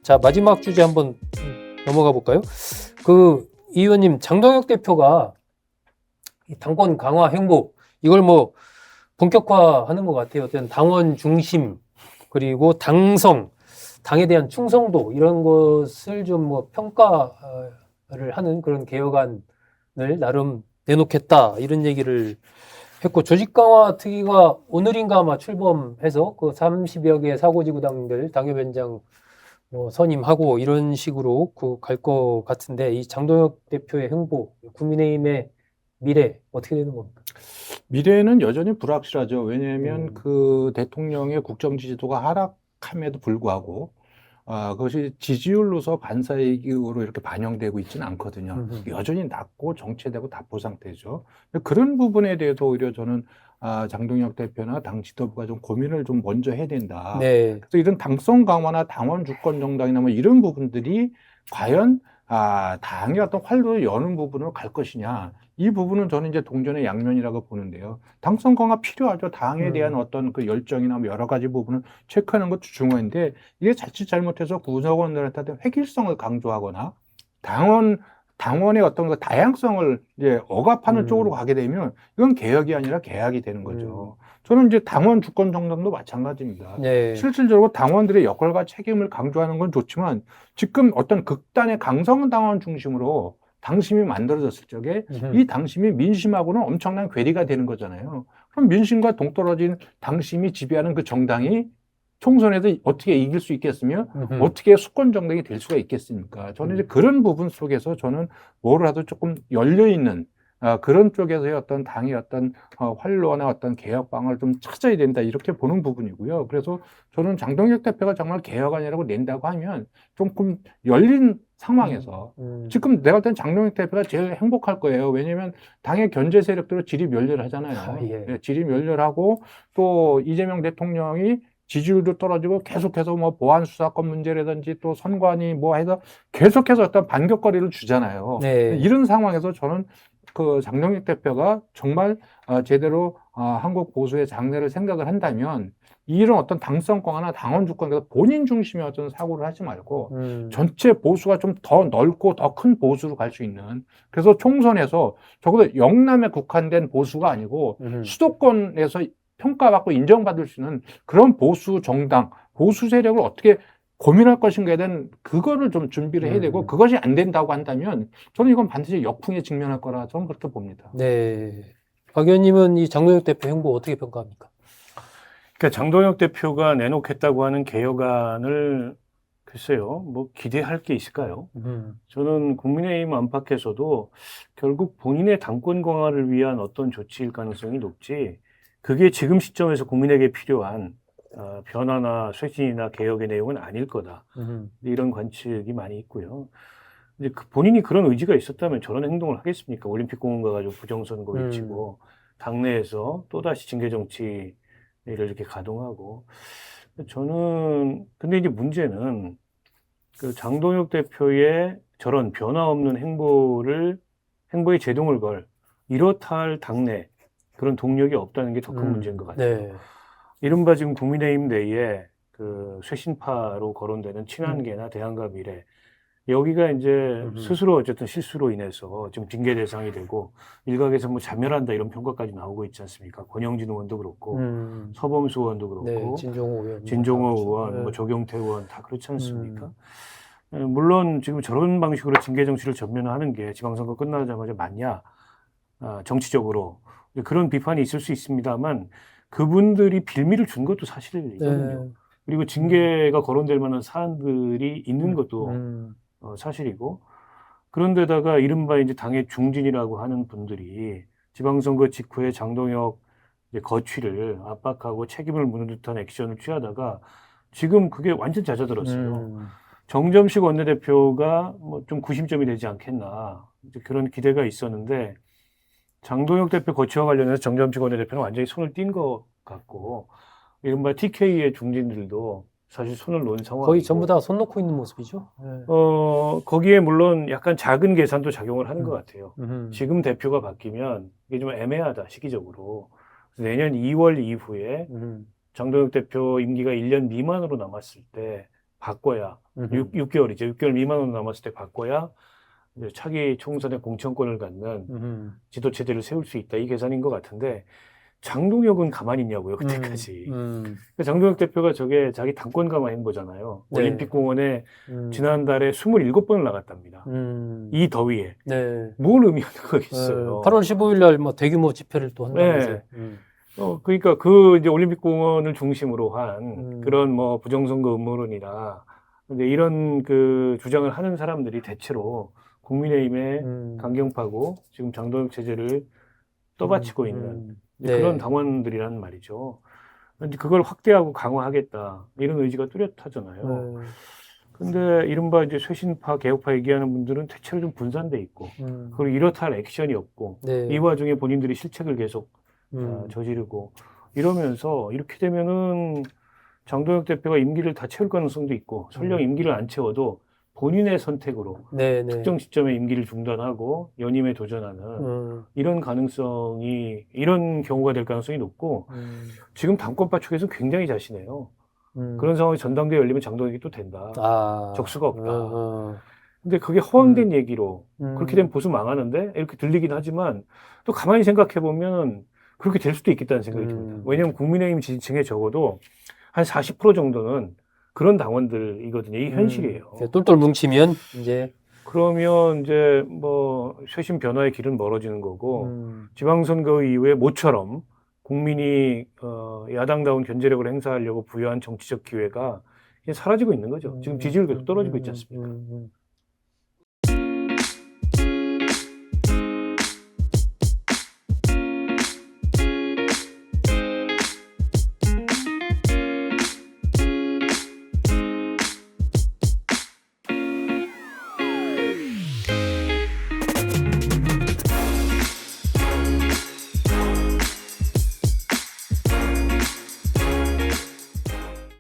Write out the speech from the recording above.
자, 마지막 주제 한번 넘어가 볼까요? 이 의원님, 장동혁 대표가 이 당권 강화 행보, 이걸 뭐 본격화하는 것 같아요. 어떤 당원 중심, 그리고 당성, 당에 대한 충성도, 이런 것을 좀 뭐 평가를 하는 그런 개혁안을 나름 내놓겠다, 이런 얘기를 했고, 조직 강화 특위가 오늘인가 아마 출범해서 그 30여 개 사고지구당들 당협위원장 뭐 선임하고 이런 식으로 갈 것 같은데, 이 장동혁 대표의 행보, 국민의힘의 미래 어떻게 되는 겁니까? 미래는 여전히 불확실하죠. 왜냐하면 음, 그 대통령의 국정 지지도가 하락함에도 불구하고 그것이 지지율로서 반사이익으로 이렇게 반영되고 있지는 않거든요. 음, 여전히 낮고 정체되고 답보 상태죠. 그런 부분에 대해서 오히려 저는 장동혁 대표나 당 지도부가 좀 고민을 좀 먼저 해야 된다. 네, 그래서 이런 당성 강화나 당원 주권 정당이나 뭐 이런 부분들이 과연 당의 어떤 활로를 여는 부분으로 갈 것이냐. 이 부분은 저는 이제 동전의 양면이라고 보는데요. 당성 강화 필요하죠. 당에 대한 음, 어떤 그 열정이나 뭐 여러 가지 부분을 체크하는 것도 중요한데 이게 자칫 잘못해서 구성원들한테 획일성을 강조하거나 당원 당원의 어떤 그 다양성을 이제 억압하는 쪽으로 음, 가게 되면 이건 개혁이 아니라 계약이 되는 음, 거죠. 저는 이제 당원 주권 정당도 마찬가지입니다. 네, 실질적으로 당원들의 역할과 책임을 강조하는 건 좋지만 지금 어떤 극단의 강성 당원 중심으로 당심이 만들어졌을 적에 이 음, 당심이 민심하고는 엄청난 괴리가 되는 거잖아요. 그럼 민심과 동떨어진 당심이 지배하는 그 정당이 총선에서 어떻게 이길 수 있겠으며 음, 어떻게 수권 정당이 될 수가 있겠습니까? 저는 이제 그런 부분 속에서 저는 뭐라도 조금 열려 있는 그런 쪽에서의 어떤 당의 어떤 활로나 어떤 개혁 방안을 좀 찾아야 된다 이렇게 보는 부분이고요. 그래서 저는 장동혁 대표가 정말 개혁안이라고 낸다고 하면 조금 열린 상황에서 음, 지금 내가 볼 땐 장동혁 대표가 제일 행복할 거예요. 왜냐하면 당의 견제 세력들로 질이 멸렬하잖아요. 예, 네, 질이 멸렬하고 또 이재명 대통령이 지지율도 떨어지고 계속해서 뭐 보안 수사권 문제라든지 또 선관위 뭐 해서 계속해서 어떤 반격거리를 주잖아요. 네, 이런 상황에서 저는 그 장동혁 대표가 정말 제대로 한국 보수의 장래를 생각을 한다면 이런 어떤 당선 강화나 당원 주권에서 본인 중심의 어떤 사고를 하지 말고 음, 전체 보수가 좀 더 넓고 더 큰 보수로 갈 수 있는 그래서 총선에서 적어도 영남에 국한된 보수가 아니고 음, 수도권에서 평가받고 인정받을 수 있는 그런 보수 정당, 보수 세력을 어떻게 고민할 것인가에 대한 그거를 좀 준비를 해야 되고 음, 그것이 안 된다고 한다면 저는 이건 반드시 역풍에 직면할 거라 저는 그렇게 봅니다. 네. 박 의원님은 이 장동혁 대표 행보 어떻게 평가합니까? 그러니까 장동혁 대표가 내놓겠다고 하는 개혁안을 글쎄요, 뭐 기대할 게 있을까요? 음, 저는 국민의힘 안팎에서도 결국 본인의 당권 강화를 위한 어떤 조치일 가능성이 높지, 그게 지금 시점에서 국민에게 필요한 변화나 쇄신이나 개혁의 내용은 아닐 거다. 음, 이런 관측이 많이 있고요. 이제 본인이 그런 의지가 있었다면 저런 행동을 하겠습니까? 올림픽 공원 가가지고 부정선거 음, 외치고 당내에서 또다시 징계 정치를 이렇게 가동하고 저는 근데 이제 문제는 그 장동혁 대표의 저런 변화 없는 행보에 제동을 걸 이렇다 할 당내 그런 동력이 없다는 게 더 큰 문제인 것 같아요. 네, 이른바 지금 국민의힘 내에 그 쇄신파로 거론되는 음, 친한계나 대한과 미래 여기가 이제 음, 스스로 어쨌든 실수로 인해서 지금 징계 대상이 되고 일각에서 뭐 자멸한다 이런 평가까지 나오고 있지 않습니까? 권영진 의원도 그렇고 음, 서범수 의원도 네, 그렇고 진종호 의원 뭐 진종호 나오죠. 의원, 뭐 네, 조경태 의원 다 그렇지 않습니까? 음, 물론 지금 저런 방식으로 징계 정치를 전면하는 게 지방선거 끝나자마자 맞냐? 정치적으로 그런 비판이 있을 수 있습니다만 그분들이 빌미를 준 것도 사실이거든요. 네, 그리고 음, 징계가 거론될 만한 사안들이 있는 음, 것도 음, 사실이고 그런데다가 이른바 이제 당의 중진이라고 하는 분들이 지방선거 직후에 장동혁 이제 거취를 압박하고 책임을 묻는 듯한 액션을 취하다가 지금 그게 완전 잦아들었어요. 음, 정점식 원내대표가 뭐 좀 구심점이 되지 않겠나 이제 그런 기대가 있었는데 장동혁 대표 거취와 관련해서 정점식 원내대표는 완전히 손을 띈 것 같고 이른바 TK의 중진들도 사실 손을 놓은 거의 전부 상황이고 다 손 놓고 있는 모습이죠. 네, 거기에 물론 약간 작은 계산도 작용을 하는 것 음, 같아요. 음, 지금 대표가 바뀌면 이게 좀 애매하다, 시기적으로. 그래서 내년 2월 이후에 음, 장동혁 대표 임기가 1년 미만으로 남았을 때 바꿔야 음흠. 6개월이죠. 6개월 미만으로 남았을 때 바꿔야 이제 차기 총선의 공천권을 갖는 음흠. 지도 체제를 세울 수 있다. 이 계산인 것 같은데 장동혁은 가만히 있냐고요. 그때까지. 장동혁 대표가 저게 자기 당권 강화 행보잖아요. 네. 올림픽공원에 지난달에 27번을 나갔답니다. 이 더위에. 네. 뭘 의미하는 거겠어요. 8월 15일 날 뭐 대규모 집회를 또 한다면서요. 네. 그러니까 그 이제 올림픽공원을 중심으로 한 그런 뭐 부정선거 음모론이나 이제 이런 그 주장을 하는 사람들이 대체로 국민의힘의 강경파고 지금 장동혁 체제를 떠받치고 있는 이제 네. 그런 당원들이란 말이죠. 근데 그걸 확대하고 강화하겠다 이런 의지가 뚜렷하잖아요. 근데 이른바 이제 쇄신파, 개혁파 얘기하는 분들은 대체로 좀 분산돼 있고 그리고 이렇다 할 액션이 없고 네. 이 와중에 본인들이 실책을 계속 저지르고 이러면서 이렇게 되면은 장동혁 대표가 임기를 다 채울 가능성도 있고 설령 임기를 안 채워도 본인의 선택으로 네, 네. 특정 시점에 임기를 중단하고 연임에 도전하는 이런 가능성이 이런 경우가 될 가능성이 높고 지금 당권파 쪽에서 굉장히 자신해요. 그런 상황이 전당대회 열리면 장동혁이 또 된다. 아, 적수가 없다. 근데 그게 허황된 얘기로 그렇게 되면 보수 망하는데 이렇게 들리긴 하지만 또 가만히 생각해 보면 그렇게 될 수도 있겠다는 생각이 듭니다. 왜냐하면 국민의힘 지지층에 적어도 한 40% 정도는 그런 당원들이거든요. 이 현실이에요. 똘똘 뭉치면 이제 그러면 이제 뭐 쇄신 변화의 길은 멀어지는 거고 지방선거 이후에 모처럼 국민이 야당다운 견제력을 행사하려고 부여한 정치적 기회가 이제 사라지고 있는 거죠. 지금 지지율 계속 떨어지고 있지 않습니까?